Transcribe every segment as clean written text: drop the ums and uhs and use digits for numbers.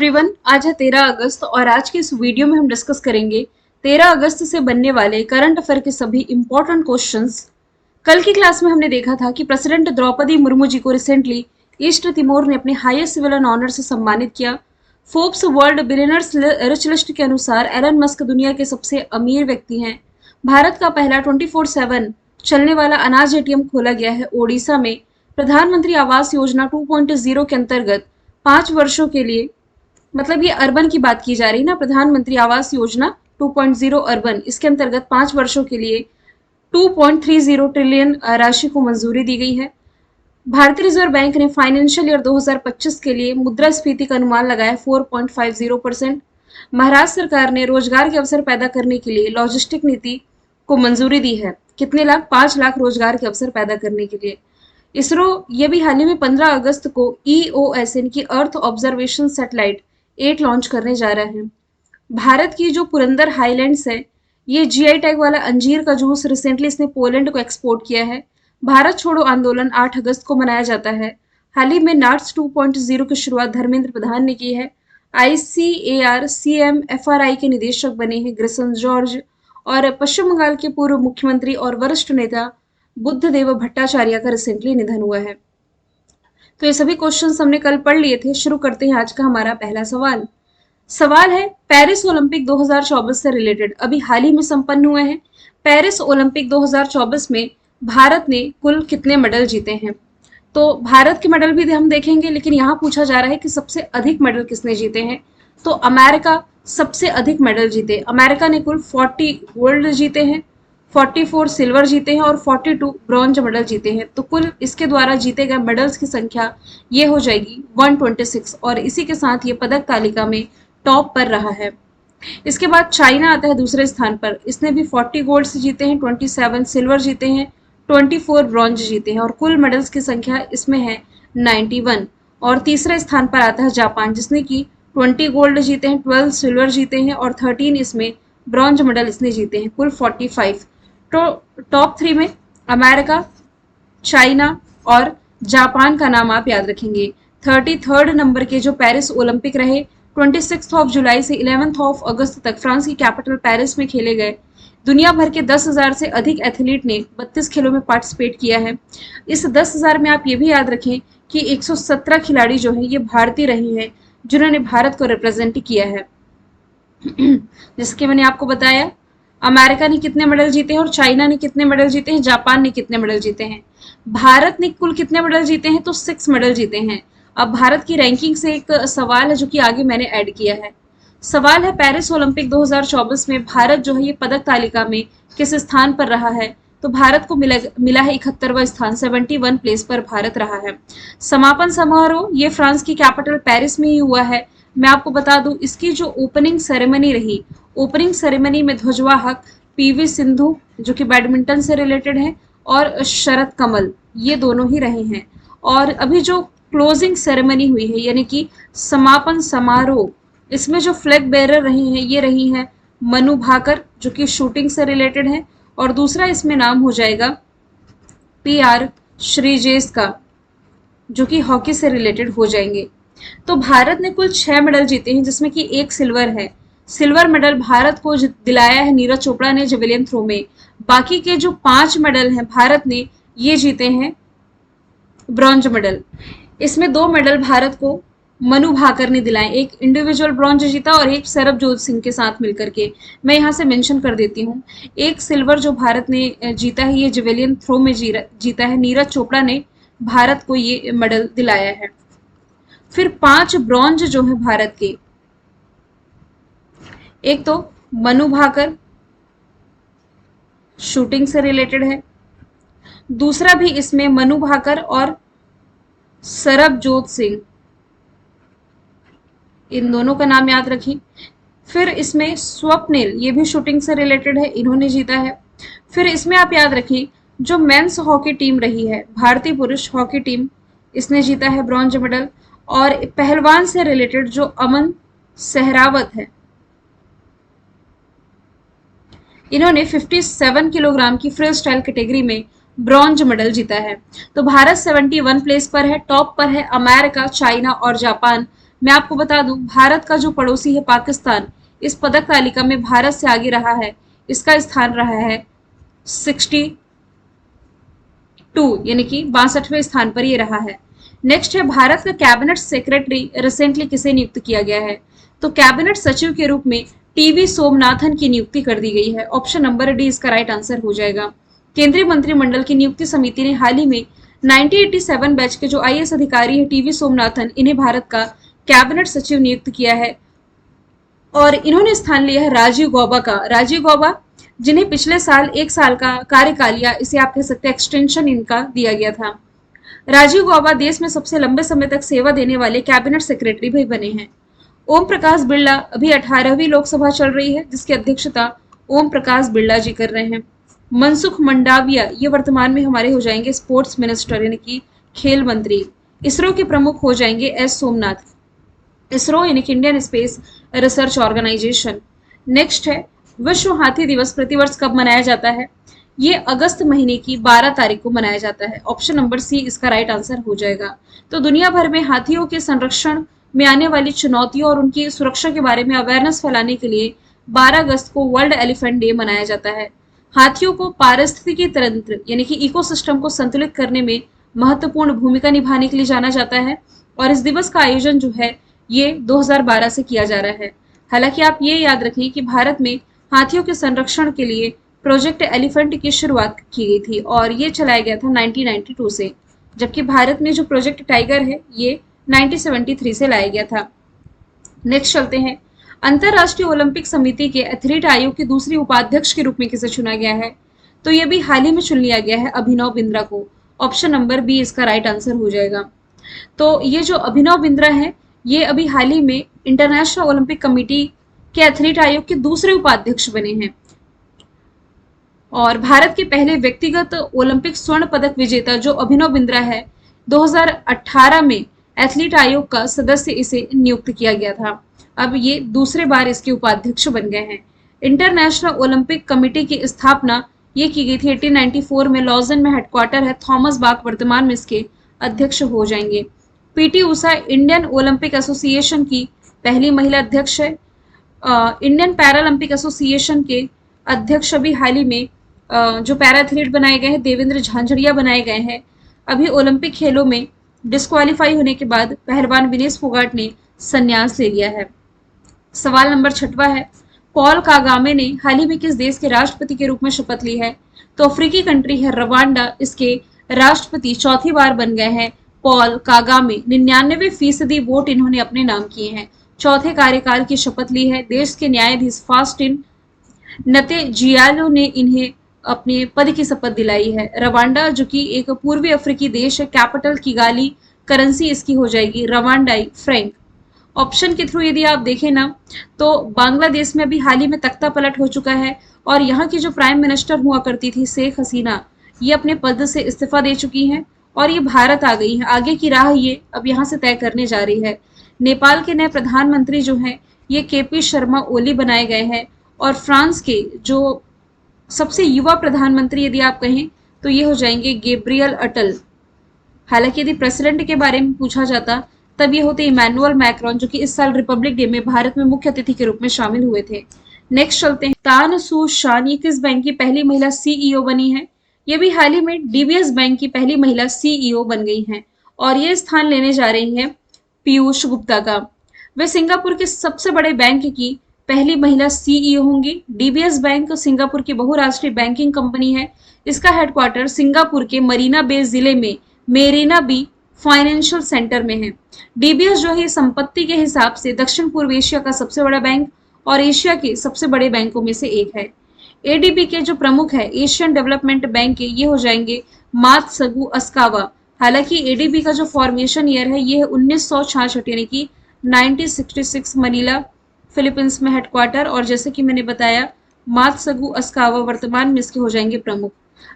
Everyone, आज है 13 अगस्त और आज के इस वीडियो में हम डिस्कस करेंगे 13 अगस्त से बनने वाले करंट अफेयर के सभी इंपॉर्टेंट क्वेश्चंस। कल की क्लास में हमने देखा था कि प्रेसिडेंट द्रौपदी मुर्मू जी को रिसेंटली ईस्ट तिमोर ने अपने हाईएस्ट सिविलियन ऑनर से सम्मानित किया। Forbes world billionaires rich list के अनुसार एलन मस्क दुनिया के सबसे अमीर व्यक्ति हैं। भारत का पहला 24/7 चलने वाला अनाज एटीएम खोला गया है ओडिशा में। प्रधानमंत्री आवास योजना 2.0 के अंतर्गत 5 वर्षों के लिए, मतलब ये अर्बन की बात की जा रही ना, प्रधानमंत्री आवास योजना 2.0 अर्बन, इसके अंतर्गत 5 वर्षों के लिए 2.30 ट्रिलियन राशि को मंजूरी दी गई है। भारतीय रिजर्व बैंक ने फाइनेंशियल ईयर 2025 के लिए मुद्रास्फीति का अनुमान लगाया 4.50%। महाराष्ट्र सरकार ने रोजगार के अवसर पैदा करने के लिए लॉजिस्टिक नीति को मंजूरी दी है। कितने लाख? 5 लाख रोजगार के अवसर पैदा करने के लिए। इसरो ये भी हाल ही में 15 अगस्त को EOS यानी कि अर्थ ऑब्जर्वेशन सैटेलाइट 8 लॉन्च करने जा रहा है। भारत की जो पुरंदर हाईलैंड्स है, ये GI टैग वाला अंजीर का जूस रिसेंटली इसने पोलैंड को एक्सपोर्ट किया है। भारत छोड़ो आंदोलन 8 अगस्त को मनाया जाता है। हाल ही में नार्ट्स 2.0 की शुरुआत धर्मेंद्र प्रधान ने की है। ICAR CMFRI के निदेशक बने हैं ग्रिसन जॉर्ज। और पश्चिम बंगाल के पूर्व मुख्यमंत्री और वरिष्ठ नेता बुद्धदेव भट्टाचार्य का रिसेंटली निधन हुआ है। तो ये सभी क्वेश्चंस हमने कल पढ़ लिए थे। शुरू करते हैं आज का हमारा पहला सवाल। सवाल है पेरिस ओलंपिक 2024 से रिलेटेड, अभी हाल ही में संपन्न हुए हैं। पेरिस ओलंपिक 2024 में भारत ने कुल कितने मेडल जीते हैं? तो भारत के मेडल भी हम देखेंगे, लेकिन यहाँ पूछा जा रहा है कि सबसे अधिक मेडल किसने जीते हैं। तो अमेरिका सबसे अधिक मेडल जीते। अमेरिका ने कुल 40 गोल्ड जीते हैं, 44 सिल्वर जीते हैं और 42 ब्रॉन्ज मेडल जीते हैं। तो कुल इसके द्वारा जीते गए मेडल्स की संख्या ये हो जाएगी 126 और इसी के साथ ये पदक तालिका में टॉप पर रहा है। इसके बाद चाइना आता है दूसरे स्थान पर। इसने भी 40 गोल्ड जीते हैं, 27 सिल्वर जीते हैं, 24 ब्रॉन्ज जीते हैं और कुल मेडल्स की संख्या इसमें है 91। और तीसरे स्थान पर आता है जापान, जिसने कि 20 गोल्ड जीते हैं, 12 सिल्वर जीते हैं और 13 इसमें ब्रॉन्ज मेडल इसने जीते हैं, कुल 45। तो टॉप 3 में अमेरिका, चाइना और जापान का नाम आप याद रखेंगे। 33rd नंबर के जो पेरिस ओलंपिक रहे 26 जुलाई से 11 अगस्त तक फ्रांस की कैपिटल पेरिस में खेले गए। दुनिया भर के 10,000 से अधिक एथलीट ने 32 खेलों में पार्टिसिपेट किया है। इस 10,000 में आप ये भी याद रखें कि 117 खिलाड़ी जो है ये भारतीय रही हैं, जिन्होंने भारत को रिप्रेजेंट किया है। जिसके मैंने आपको बताया अमेरिका ने कितने मेडल जीते हैं और चाइना ने कितने मेडल जीते हैं, जापान ने कितने मेडल जीते हैं। भारत ने कुल कितने मेडल जीते हैं? तो 6 मेडल जीते हैं। अब भारत की रैंकिंग से एक सवाल है जो कि आगे मैंने ऐड किया है। सवाल है पेरिस ओलंपिक 2024 में भारत जो है ये पदक तालिका में किस स्थान पर रहा है? तो भारत को मिला है 71वां स्थान, 71 प्लेस पर भारत रहा है। समापन समारोह ये फ्रांस की कैपिटल पेरिस में ही हुआ है। मैं आपको बता दूं इसकी जो ओपनिंग सेरेमनी रही, ओपनिंग सेरेमनी में ध्वजवाहक PV सिंधु जो कि बैडमिंटन से रिलेटेड है और शरद कमल, ये दोनों ही रहे हैं। और अभी जो क्लोजिंग सेरेमनी हुई है यानी कि समापन समारोह, इसमें जो फ्लैग बेरर रही हैं ये रही हैं मनु भाकर जो कि शूटिंग से रिलेटेड है और दूसरा इसमें नाम हो जाएगा PR श्रीजेश का जो कि हॉकी से रिलेटेड हो जाएंगे। तो भारत ने कुल 6 मेडल जीते हैं जिसमें कि 1 सिल्वर है। सिल्वर मेडल भारत को दिलाया है नीरज चोपड़ा ने जेवलिन थ्रो में। बाकी के जो 5 मेडल हैं भारत ने ये जीते हैं ब्रॉन्ज मेडल। इसमें 2 मेडल भारत को मनु भाकर ने दिलाए, एक इंडिविजुअल ब्रॉन्ज जीता और एक सरबजोत सिंह के साथ मिलकर के। मैं यहाँ से मेंशन कर देती हूँ, एक सिल्वर जो भारत ने जीता है ये जेवलिन थ्रो में जीता है। नीरज चोपड़ा ने भारत को ये मेडल दिलाया है। फिर 5 ब्रॉन्ज जो है भारत के, एक तो मनु भाकर शूटिंग से रिलेटेड है, दूसरा भी इसमें मनु भाकर और सरबजोत सिंह, इन दोनों का नाम याद रखिए। फिर इसमें स्वप्निल, ये भी शूटिंग से रिलेटेड है, इन्होंने जीता है। फिर इसमें आप याद रखिए जो मेंस हॉकी टीम रही है, भारतीय पुरुष हॉकी टीम, इसने जीता है ब्रॉन्ज मेडल। और पहलवान से रिलेटेड जो अमन सहरावत है, इन्होंने 57 किलोग्राम की फ्री स्टाइल कैटेगरी में ब्रॉन्ज मेडल जीता है। तो भारत 71 प्लेस पर है। टॉप पर है अमेरिका, चाइना और जापान मैं आपको बता दूं, भारत का जो पड़ोसी है पाकिस्तान, इस पदक तालिका में भारत से आगे रहा है। इसका स्थान रहा है 62, यानी कि 62वें स्थान पर ये रहा है। नेक्स्ट है, भारत का कैबिनेट सेक्रेटरी रिसेंटली किसे नियुक्त किया गया है? तो कैबिनेट सचिव के रूप में टीवी सोमनाथन की नियुक्ति कर दी गई है। ऑप्शन नंबर डी इसका राइट आंसर हो जाएगा। केंद्रीय मंत्रिमंडल की नियुक्ति समिति ने हाल ही में 1987 बैच के जो आईएएस अधिकारी है टीवी सोमनाथन, इन्हें भारत का कैबिनेट सचिव नियुक्त किया है और इन्होंने स्थान लिया है राजीव गौबा का। राजीव गौबा, जिन्हें पिछले साल 1 साल का कार्यकाल या इसे आप कह सकते हैं एक्सटेंशन इनका दिया गया था। राजीव गौबा देश में सबसे लंबे समय तक सेवा देने वाले कैबिनेट सेक्रेटरी भी बने हैं। ओम प्रकाश बिरला, अभी 18वीं लोकसभा चल रही है जिसकी अध्यक्षता ओम प्रकाश बिरला जी कर रहे हैं। मनसुख मंडाविया, ये वर्तमान में हमारे हो जाएंगे स्पोर्ट्स मिनिस्टर, यानी कि खेल मंत्री। इसरो के प्रमुख हो जाएंगे एस सोमनाथ। इसरो यानी कि Indian Space Research Organisation. Next है, विश्व हाथी दिवस प्रतिवर्ष कब मनाया जाता है? ये अगस्त महीने की 12 तारीख को मनाया जाता है। ऑप्शन नंबर सी इसका राइट आंसर हो जाएगा। तो दुनिया भर में हाथियों के संरक्षण में आने वाली चुनौतियों और उनकी सुरक्षा के बारे में अवेयरनेस फैलाने के लिए 12 अगस्त को वर्ल्ड एलिफेंट डे मनाया जाता है। हाथियों को पारिस्थितिकी तंत्र यानी कि इकोसिस्टम को संतुलित करने में महत्वपूर्ण भूमिका निभाने के लिए जाना जाता है और इस दिवस का आयोजन जो है ये 2012 से किया जा रहा है। हालांकि आप ये याद रखें कि भारत में हाथियों के संरक्षण के लिए प्रोजेक्ट एलिफेंट की शुरुआत की गई थी और ये चलाया गया था 1992 से, जबकि भारत में जो प्रोजेक्ट टाइगर है ये 1973 से लाया गया था। नेक्स्ट चलते हैं, अंतरराष्ट्रीय ओलंपिक समिति के एथलीट आयोग के दूसरे उपाध्यक्ष के रूप में किसे चुना गया है? तो ये भी हाल ही में चुन लिया गया है अभिनव बिंद्रा को। ऑप्शन नंबर बी इसका राइट आंसर हो जाएगा। तो ये जो अभिनव बिंद्रा है ये अभी हाल ही में इंटरनेशनल ओलंपिक कमेटी के एथलीट आयोग के दूसरे उपाध्यक्ष बने हैं और भारत के पहले व्यक्तिगत ओलंपिक स्वर्ण पदक विजेता जो अभिनव बिंद्रा है, 2018 में एथलीट आयोग का सदस्य इसे नियुक्त किया गया था। अब ये दूसरे बार इसके उपाध्यक्ष बन गए हैं। इंटरनेशनल ओलंपिक कमेटी की स्थापना ये की गई थी 1894 में। लॉजन में हेडक्वार्टर है। थॉमस बाक वर्तमान में इसके अध्यक्ष हो जाएंगे। PT Usha Indian Olympic association की पहली महिला अध्यक्ष है। इंडियन पैरालंपिक एसोसिएशन के अध्यक्ष अभी हाल ही में जो पैरा एथलीट बनाए गए हैं देवेंद्र झांझड़िया बनाए गए हैं। अभी ओलंपिक खेलों में डिस्क्वालीफाई होने के बाद पहलवान विनेश फोगाट ने संन्यास ले लिया है। सवाल नंबर 6वां है, पॉल कागामे ने हाल ही में किस देश के राष्ट्रपति के रूप में शपथ ली है? तो अफ्रीकी कंट्री है रवांडा, इसके राष्ट्रपति चौथी बार बन गए हैं पॉल कागामे। 99% वोट इन्होंने अपने नाम किए हैं। चौथे कार्यकाल की शपथ ली है। देश के न्यायाधीश फास्टिन नतेजियालो ने इन्हें अपने पद की शपथ दिलाई है। रवांडा जो कि एक पूर्वी अफ्रीकी देश है, कैपिटल किगाली, करेंसी इसकी हो जाएगी रवांडाई फ्रैंक। ऑप्शन के थ्रू यदि आप देखें ना तो बांग्लादेश में अभी हाल ही में तख्ता पलट हो चुका है और यहाँ की जो प्राइम मिनिस्टर हुआ करती थी शेख हसीना, ये अपने पद से इस्तीफा दे चुकी हैं और ये भारत आ गई है। आगे की राह ये अब यहाँ से तय करने जा रही है। नेपाल के नए प्रधानमंत्री जो हैं ये केपी शर्मा ओली बनाए गए हैं और फ्रांस के जो सबसे युवा प्रधानमंत्री यदि आप कहें तो ये हो जाएंगे गैब्रियल अटल। हालांकि यदि प्रेसिडेंट के बारे में पूछा जाता तब ये होते इमैनुअल मैक्रोन, जो कि इस साल रिपब्लिक डे में भारत में मुख्य अतिथि के रूप में शामिल हुए थे। नेक्स्ट चलते हैं, तान सू शान ये किस बैंक की पहली महिला सीईओ बनी है? ये भी हाल ही में डीबीएस बैंक की पहली महिला सीईओ बन गई हैं और ये स्थान लेने जा रही है पीयूष गुप्ता का। वे सिंगापुर के सबसे बड़े बैंक की पहली महिला सीईओ होंगी। डीबीएस बैंक सिंगापुर की बहुराष्ट्रीय बैंकिंग कंपनी है। इसका हेडक्वार्टर सिंगापुर के मरीना बे जिले में मेरीना बी फाइनेंशियल सेंटर में है। डीबीएस जो है संपत्ति के हिसाब से दक्षिण पूर्व एशिया का सबसे बड़ा बैंक और एशिया के सबसे बड़े बैंकों में से एक है। एडीबी के जो प्रमुख है एशियन डेवलपमेंट बैंक के, ये हो जाएंगे मात्सुगु अस्कावा। हालांकि एडीबी का जो फॉर्मेशन ईयर है ये है 1966 यानी कि 1966, मनीला फिलीपींस में हेडक्वार्टर। और जैसे कि मैंने बताया मात्सुगु अस्कावा वर्तमान में इसके हो जाएंगे प्रमुख।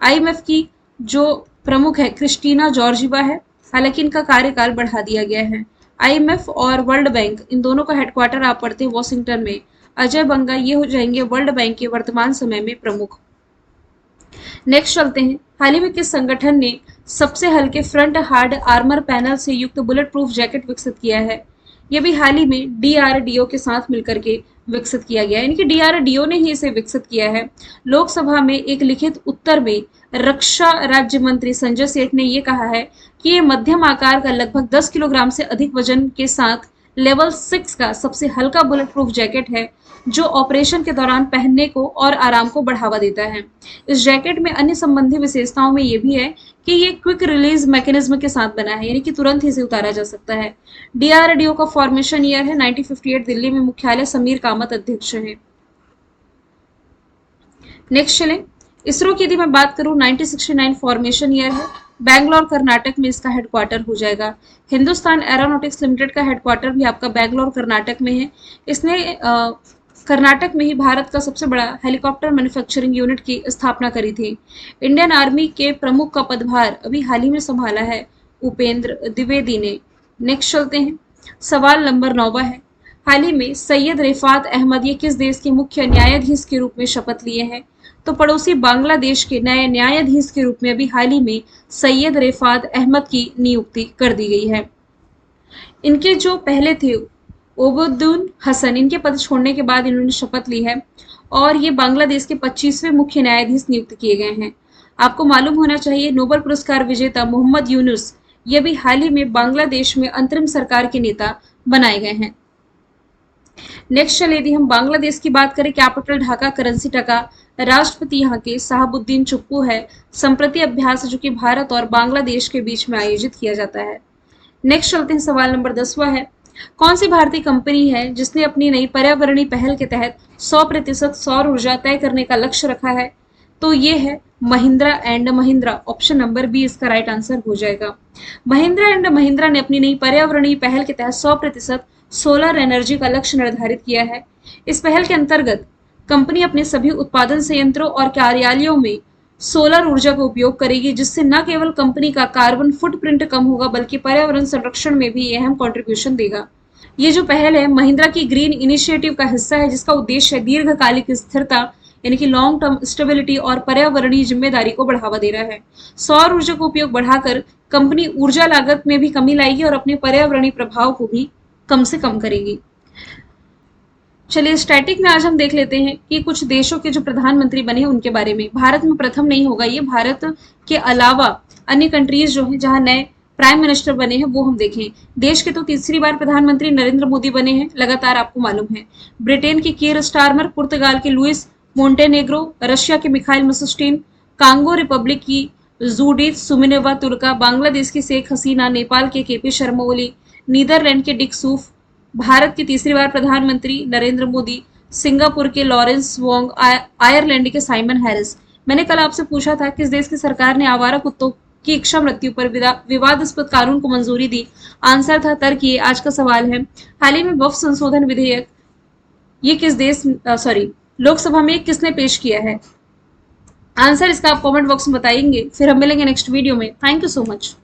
आईएमएफ की जो प्रमुख है क्रिस्टीना जॉर्जिवा है, हालांकि इनका कार्यकाल बढ़ा दिया गया है। आईएमएफ और वर्ल्ड बैंक इन दोनों का हेडक्वार्टर आप पढ़ते हैं वॉशिंगटन में। अजय बंगा ये हो जाएंगे वर्ल्ड बैंक के वर्तमान समय में प्रमुख। नेक्स्ट चलते हैं, हाल ही में किस संगठन ने सबसे हल्के फ्रंट हार्ड आर्मर पैनल से युक्त बुलेट प्रूफ जैकेट विकसित किया है? ये भी हाल ही में डीआरडीओ के साथ मिलकर के विकसित किया गया है, यानी कि डीआरडीओ ने ही इसे विकसित किया है। लोकसभा में एक लिखित उत्तर में रक्षा राज्य मंत्री संजय सेठ ने ये कहा है कि ये मध्यम आकार का लगभग 10 किलोग्राम से अधिक वजन के साथ लेवल 6 का सबसे हल्का बुलेट प्रूफ जैकेट है, जो ऑपरेशन के दौरान पहनने को और आराम को बढ़ावा देता है। इस जैकेट में अन्य संबंधी विशेषताओं में ये भी है कि ये क्विक रिलीज मैकेनिज्म के साथ बना है, यानी कि तुरंत ही इसे उतारा जा सकता है। डीआरडीओ का फॉर्मेशन ईयर है 1958, दिल्ली में मुख्यालय समीर कामत अध्यक्ष है। नेक्स्ट चलें, इसरो की यदि मैं बात करूं 1969 फॉर्मेशन ईयर है, बैंगलोर कर्नाटक में इसका हेडक्वार्टर हो जाएगा। हिंदुस्तान एरोनॉटिक्स लिमिटेड का हेडक्वार्टर भी आपका बैंगलोर कर्नाटक में है। इसने कर्नाटक में ही भारत का सबसे बड़ा हेलीकॉप्टर मैन्युफैक्चरिंग यूनिट की स्थापना करी थी। इंडियन आर्मी के प्रमुख का पदभार अभी हाल ही में संभाला है उपेंद्र द्विवेदी ने। नेक्स्ट चलते हैं, सवाल नंबर 9 है, हाल ही में सैयद रिफात अहमद ये किस देश के मुख्य न्यायाधीश के रूप में शपथ लिए हैं? तो पड़ोसी बांग्लादेश के नए न्यायाधीश के रूप में अभी हाल ही में सैयद रिफात अहमद की नियुक्ति कर दी गई है। इनके जो पहले थे ओबुद्दीन हसन, इनके पद छोड़ने के बाद इन्होंने शपथ ली है और ये बांग्लादेश के 25वें मुख्य न्यायाधीश नियुक्त किए गए हैं। आपको मालूम होना चाहिए नोबेल पुरस्कार विजेता मोहम्मद यूनुस ये भी हाल ही में बांग्लादेश में अंतरिम सरकार के नेता बनाए गए हैं। नेक्स्ट चले, यदि हम बांग्लादेश की बात करें, कैपिटल ढाका, करेंसी टका, राष्ट्रपति यहाँ के साहबुद्दीन चुप्पू है। संप्रति अभ्यास जो कि भारत और बांग्लादेश के बीच में आयोजित किया जाता है। नेक्स्ट चलते हैं, सवाल नंबर 10वां है, कौन सी भारतीय कंपनी है जिसने अपनी नई पर्यावरणीय पहल के तहत 100% सौर ऊर्जा तय करने का लक्ष्य रखा है? तो ये है Mahindra and Mahindra. Option number B इसका राइट आंसर हो जाएगा। महिंद्रा एंड महिंद्रा ने अपनी नई पर्यावरणीय पहल के तहत 100% सोलर एनर्जी का लक्ष्य निर्धारित किया है। इस पहल के अंतर्गत कंपनी अपने सभी उत्पादन संयंत्रों और कार्यालयों में सोलर ऊर्जा का उपयोग करेगी, जिससे न केवल कंपनी का कार्बन फुटप्रिंट कम होगा बल्कि पर्यावरण संरक्षण में भी अहम कंट्रीब्यूशन देगा। ये जो पहल है महिंद्रा की ग्रीन इनिशिएटिव का हिस्सा है, जिसका उद्देश्य दीर्घकालिक स्थिरता यानी कि लॉन्ग टर्म स्टेबिलिटी और पर्यावरणीय जिम्मेदारी को बढ़ावा दे रहा है। सौर ऊर्जा का उपयोग बढ़ाकर कंपनी ऊर्जा लागत में भी कमी लाएगी और अपने पर्यावरणीय प्रभाव को भी कम से कम करेगी। चलिए स्टैटिक में आज हम देख लेते हैं कि कुछ देशों के जो प्रधानमंत्री बने हैं उनके बारे में। भारत में प्रथम नहीं होगा ये, भारत के अलावा अन्य कंट्रीज जो हैं जहां नए प्राइम मिनिस्टर बने हैं वो हम देखें। देश के तो तीसरी बार प्रधानमंत्री नरेंद्र मोदी बने हैं लगातार, आपको मालूम है। ब्रिटेन के कीर स्टारमर, पुर्तगाल के लुइस मोंटेनेग्रो, रशिया के मिखाइल मिशुस्टिन, कांगो रिपब्लिक की जूडिथ सुमिनेवा तुर्का, बांग्लादेश की शेख हसीना, नेपाल के KP Sharma Oli, Netherlands K Dick सूफ, भारत के तीसरी बार प्रधानमंत्री नरेंद्र मोदी, सिंगापुर के लॉरेंस वोंग, आयरलैंड के साइमन हैरिस। मैंने कल आपसे पूछा था किस देश की सरकार ने आवारा कुत्तों की इच्छा मृत्यु पर विवादास्पद कानून को मंजूरी दी? आंसर था तर्क। आज का सवाल है, हाल ही में वक्फ संशोधन विधेयक ये किस देश लोकसभा में किसने पेश किया है? आंसर इसका आप कमेंट बॉक्स में बताएंगे। फिर हम मिलेंगे नेक्स्ट वीडियो में। Thank you so much.